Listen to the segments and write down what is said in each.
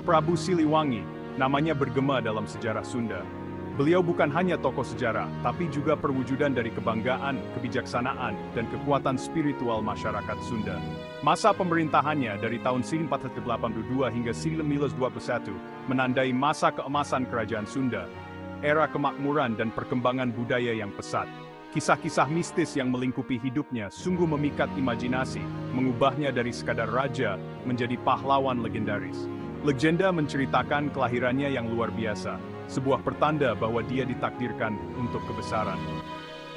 Prabu Siliwangi, namanya bergema dalam sejarah Sunda. Beliau bukan hanya tokoh sejarah, tapi juga perwujudan dari kebanggaan, kebijaksanaan, dan kekuatan spiritual masyarakat Sunda. Masa pemerintahannya dari tahun 1482 hingga 1921 menandai masa keemasan kerajaan Sunda, era kemakmuran dan perkembangan budaya yang pesat. Kisah-kisah mistis yang melingkupi hidupnya sungguh memikat imajinasi, mengubahnya dari sekadar raja menjadi pahlawan legendaris. Legenda menceritakan kelahirannya yang luar biasa, sebuah pertanda bahwa dia ditakdirkan untuk kebesaran.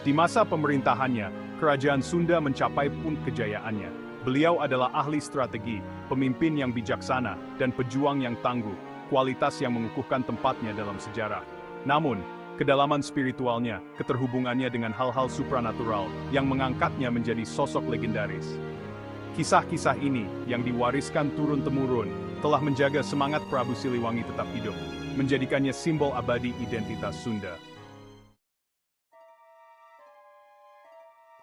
Di masa pemerintahannya, kerajaan Sunda mencapai puncak kejayaannya. Beliau adalah ahli strategi, pemimpin yang bijaksana, dan pejuang yang tangguh, kualitas yang mengukuhkan tempatnya dalam sejarah. Namun, kedalaman spiritualnya, keterhubungannya dengan hal-hal supranatural yang mengangkatnya menjadi sosok legendaris. Kisah-kisah ini, yang diwariskan turun-temurun, telah menjaga semangat Prabu Siliwangi tetap hidup, menjadikannya simbol abadi identitas Sunda.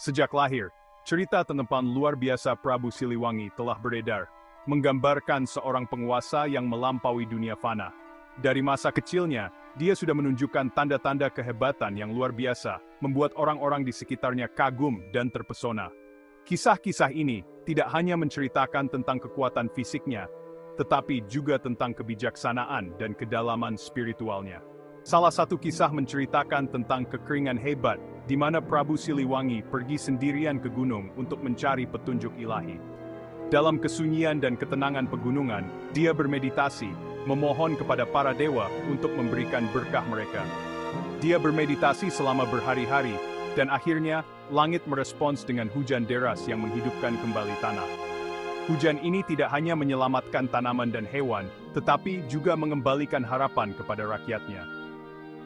Sejak lahir, cerita tentang luar biasa Prabu Siliwangi telah beredar, menggambarkan seorang penguasa yang melampaui dunia fana. Dari masa kecilnya, dia sudah menunjukkan tanda-tanda kehebatan yang luar biasa, membuat orang-orang di sekitarnya kagum dan terpesona. Kisah-kisah ini tidak hanya menceritakan tentang kekuatan fisiknya, tetapi juga tentang kebijaksanaan dan kedalaman spiritualnya. Salah satu kisah menceritakan tentang kekeringan hebat, di mana Prabu Siliwangi pergi sendirian ke gunung untuk mencari petunjuk ilahi. Dalam kesunyian dan ketenangan pegunungan, dia bermeditasi, memohon kepada para dewa untuk memberikan berkah mereka. Dia bermeditasi selama berhari-hari, dan akhirnya, langit merespons dengan hujan deras yang menghidupkan kembali tanah. Hujan ini tidak hanya menyelamatkan tanaman dan hewan, tetapi juga mengembalikan harapan kepada rakyatnya.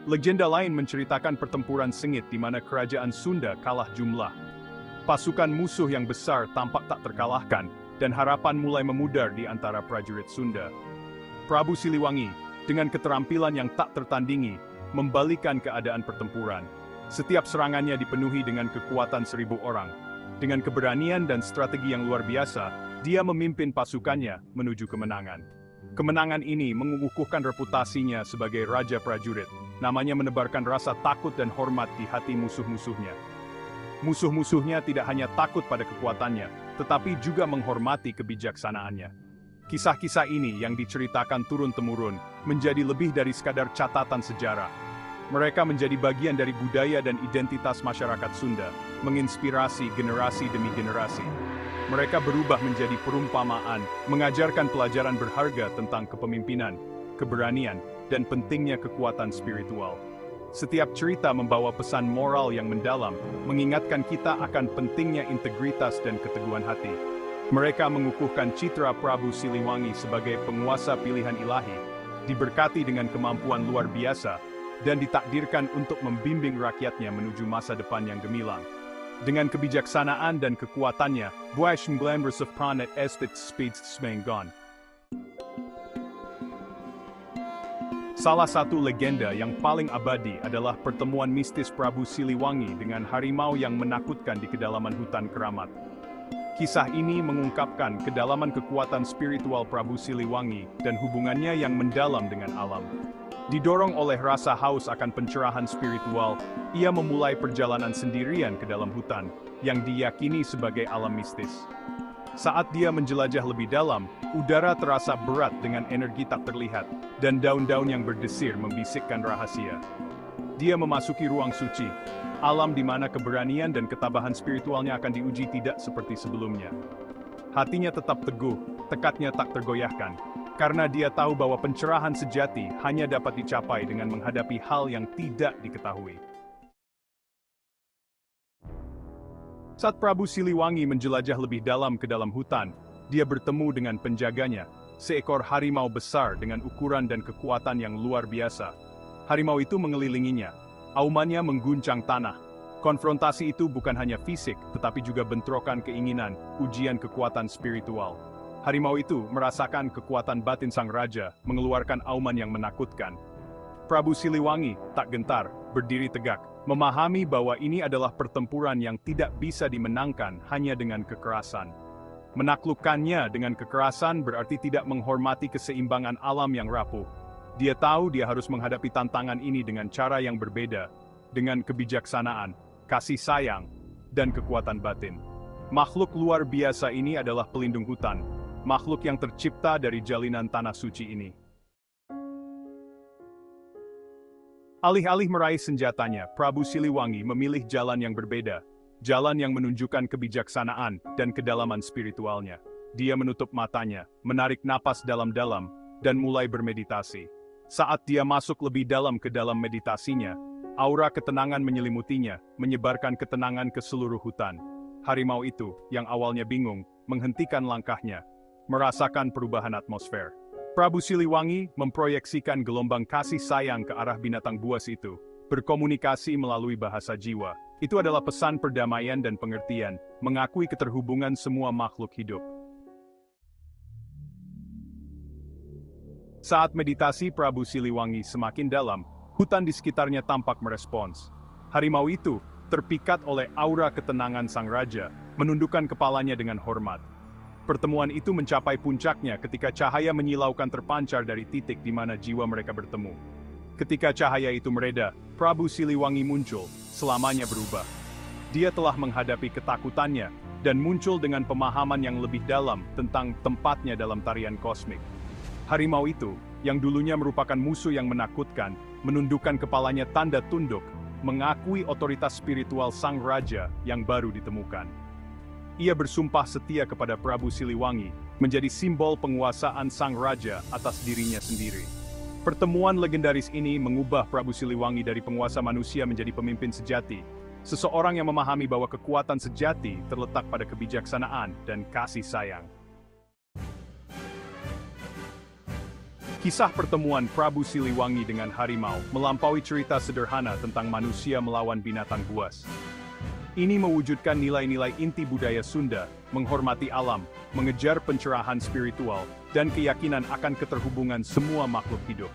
Legenda lain menceritakan pertempuran sengit di mana kerajaan Sunda kalah jumlah. Pasukan musuh yang besar tampak tak terkalahkan, dan harapan mulai memudar di antara prajurit Sunda. Prabu Siliwangi, dengan keterampilan yang tak tertandingi, membalikan keadaan pertempuran. Setiap serangannya dipenuhi dengan kekuatan 1.000 orang. Dengan keberanian dan strategi yang luar biasa, dia memimpin pasukannya menuju kemenangan. Kemenangan ini mengukuhkan reputasinya sebagai raja prajurit. Namanya menebarkan rasa takut dan hormat di hati musuh-musuhnya. Musuh-musuhnya tidak hanya takut pada kekuatannya, tetapi juga menghormati kebijaksanaannya. Kisah-kisah ini yang diceritakan turun-temurun menjadi lebih dari sekadar catatan sejarah. Mereka menjadi bagian dari budaya dan identitas masyarakat Sunda, menginspirasi generasi demi generasi. Mereka berubah menjadi perumpamaan, mengajarkan pelajaran berharga tentang kepemimpinan, keberanian, dan pentingnya kekuatan spiritual. Setiap cerita membawa pesan moral yang mendalam, mengingatkan kita akan pentingnya integritas dan keteguhan hati. Mereka mengukuhkan citra Prabu Siliwangi sebagai penguasa pilihan ilahi, diberkati dengan kemampuan luar biasa, dan ditakdirkan untuk membimbing rakyatnya menuju masa depan yang gemilang. Dengan kebijaksanaan dan kekuatannya, Buash Glamrus of Pranet Estet Speeds Smengon. Salah satu legenda yang paling abadi adalah pertemuan mistis Prabu Siliwangi dengan harimau yang menakutkan di kedalaman hutan keramat. Kisah ini mengungkapkan kedalaman kekuatan spiritual Prabu Siliwangi dan hubungannya yang mendalam dengan alam. Didorong oleh rasa haus akan pencerahan spiritual, ia memulai perjalanan sendirian ke dalam hutan, yang diyakini sebagai alam mistis. Saat dia menjelajah lebih dalam, udara terasa berat dengan energi tak terlihat, dan daun-daun yang berdesir membisikkan rahasia. Dia memasuki ruang suci, alam di mana keberanian dan ketabahan spiritualnya akan diuji tidak seperti sebelumnya. Hatinya tetap teguh, tekadnya tak tergoyahkan, karena dia tahu bahwa pencerahan sejati hanya dapat dicapai dengan menghadapi hal yang tidak diketahui. Saat Prabu Siliwangi menjelajah lebih dalam ke dalam hutan, dia bertemu dengan penjaganya, seekor harimau besar dengan ukuran dan kekuatan yang luar biasa. Harimau itu mengelilinginya, aumannya mengguncang tanah. Konfrontasi itu bukan hanya fisik, tetapi juga bentrokan keinginan, ujian kekuatan spiritual. Harimau itu merasakan kekuatan batin sang raja, mengeluarkan auman yang menakutkan. Prabu Siliwangi tak gentar, berdiri tegak, memahami bahwa ini adalah pertempuran yang tidak bisa dimenangkan hanya dengan kekerasan. Menaklukkannya dengan kekerasan berarti tidak menghormati keseimbangan alam yang rapuh. Dia tahu dia harus menghadapi tantangan ini dengan cara yang berbeda, dengan kebijaksanaan, kasih sayang, dan kekuatan batin. Makhluk luar biasa ini adalah pelindung hutan, makhluk yang tercipta dari jalinan tanah suci ini. Alih-alih meraih senjatanya, Prabu Siliwangi memilih jalan yang berbeda. Jalan yang menunjukkan kebijaksanaan dan kedalaman spiritualnya. Dia menutup matanya, menarik napas dalam-dalam, dan mulai bermeditasi. Saat dia masuk lebih dalam ke dalam meditasinya, aura ketenangan menyelimutinya, menyebarkan ketenangan ke seluruh hutan. Harimau itu, yang awalnya bingung, menghentikan langkahnya, merasakan perubahan atmosfer. Prabu Siliwangi memproyeksikan gelombang kasih sayang ke arah binatang buas itu, berkomunikasi melalui bahasa jiwa. Itu adalah pesan perdamaian dan pengertian, mengakui keterhubungan semua makhluk hidup. Saat meditasi Prabu Siliwangi semakin dalam, hutan di sekitarnya tampak merespons. Harimau itu, terpikat oleh aura ketenangan sang raja, menundukkan kepalanya dengan hormat. Pertemuan itu mencapai puncaknya ketika cahaya menyilaukan terpancar dari titik di mana jiwa mereka bertemu. Ketika cahaya itu mereda, Prabu Siliwangi muncul, selamanya berubah. Dia telah menghadapi ketakutannya, dan muncul dengan pemahaman yang lebih dalam tentang tempatnya dalam tarian kosmik. Harimau itu, yang dulunya merupakan musuh yang menakutkan, menundukkan kepalanya tanda tunduk, mengakui otoritas spiritual sang raja yang baru ditemukan. Ia bersumpah setia kepada Prabu Siliwangi, menjadi simbol penguasaan sang raja atas dirinya sendiri. Pertemuan legendaris ini mengubah Prabu Siliwangi dari penguasa manusia menjadi pemimpin sejati, seseorang yang memahami bahwa kekuatan sejati terletak pada kebijaksanaan dan kasih sayang. Kisah pertemuan Prabu Siliwangi dengan harimau melampaui cerita sederhana tentang manusia melawan binatang buas. Ini mewujudkan nilai-nilai inti budaya Sunda, menghormati alam, mengejar pencerahan spiritual, dan keyakinan akan keterhubungan semua makhluk hidup.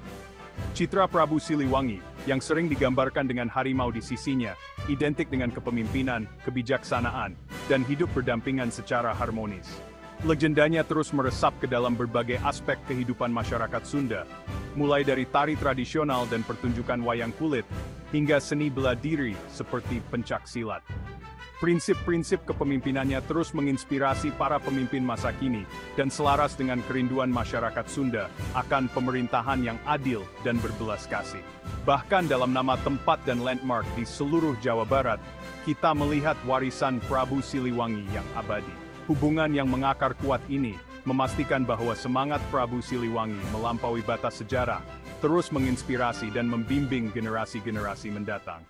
Citra Prabu Siliwangi, yang sering digambarkan dengan harimau di sisinya, identik dengan kepemimpinan, kebijaksanaan, dan hidup berdampingan secara harmonis. Legendanya terus meresap ke dalam berbagai aspek kehidupan masyarakat Sunda, mulai dari tari tradisional dan pertunjukan wayang kulit, hingga seni bela diri seperti pencaksilat. Prinsip-prinsip kepemimpinannya terus menginspirasi para pemimpin masa kini, dan selaras dengan kerinduan masyarakat Sunda akan pemerintahan yang adil dan berbelas kasih. Bahkan dalam nama tempat dan landmark di seluruh Jawa Barat, kita melihat warisan Prabu Siliwangi yang abadi. Hubungan yang mengakar kuat ini memastikan bahwa semangat Prabu Siliwangi melampaui batas sejarah, terus menginspirasi dan membimbing generasi-generasi mendatang.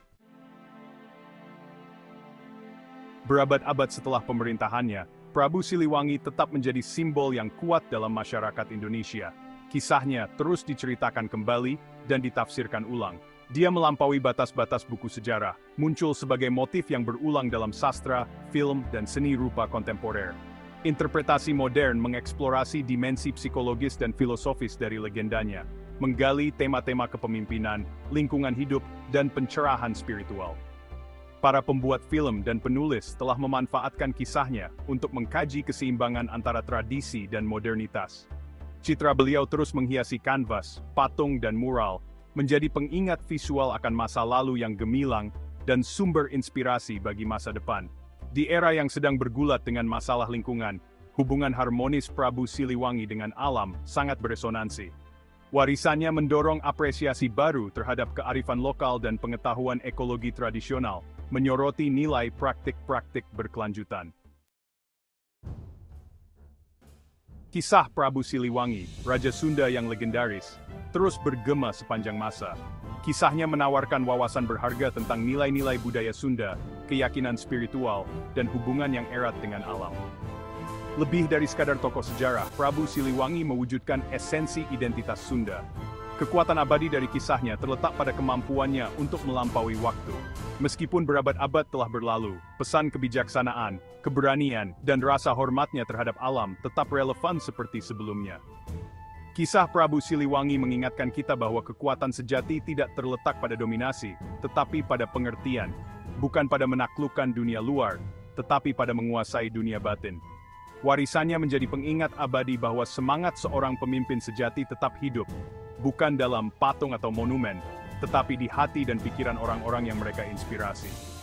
Berabad-abad setelah pemerintahannya, Prabu Siliwangi tetap menjadi simbol yang kuat dalam masyarakat Indonesia. Kisahnya terus diceritakan kembali dan ditafsirkan ulang. Dia melampaui batas-batas buku sejarah, muncul sebagai motif yang berulang dalam sastra, film, dan seni rupa kontemporer. Interpretasi modern mengeksplorasi dimensi psikologis dan filosofis dari legendanya, menggali tema-tema kepemimpinan, lingkungan hidup, dan pencerahan spiritual. Para pembuat film dan penulis telah memanfaatkan kisahnya untuk mengkaji keseimbangan antara tradisi dan modernitas. Citra beliau terus menghiasi kanvas, patung, dan mural, menjadi pengingat visual akan masa lalu yang gemilang dan sumber inspirasi bagi masa depan. Di era yang sedang bergulat dengan masalah lingkungan, hubungan harmonis Prabu Siliwangi dengan alam sangat beresonansi. Warisannya mendorong apresiasi baru terhadap kearifan lokal dan pengetahuan ekologi tradisional, menyoroti nilai praktik-praktik berkelanjutan. Kisah Prabu Siliwangi, Raja Sunda yang legendaris, terus bergema sepanjang masa. Kisahnya menawarkan wawasan berharga tentang nilai-nilai budaya Sunda, keyakinan spiritual, dan hubungan yang erat dengan alam. Lebih dari sekadar tokoh sejarah, Prabu Siliwangi mewujudkan esensi identitas Sunda. Kekuatan abadi dari kisahnya terletak pada kemampuannya untuk melampaui waktu. Meskipun berabad-abad telah berlalu, pesan kebijaksanaan, keberanian, dan rasa hormatnya terhadap alam tetap relevan seperti sebelumnya. Kisah Prabu Siliwangi mengingatkan kita bahwa kekuatan sejati tidak terletak pada dominasi, tetapi pada pengertian, bukan pada menaklukkan dunia luar, tetapi pada menguasai dunia batin. Warisannya menjadi pengingat abadi bahwa semangat seorang pemimpin sejati tetap hidup, bukan dalam patung atau monumen, tetapi di hati dan pikiran orang-orang yang mereka inspirasi.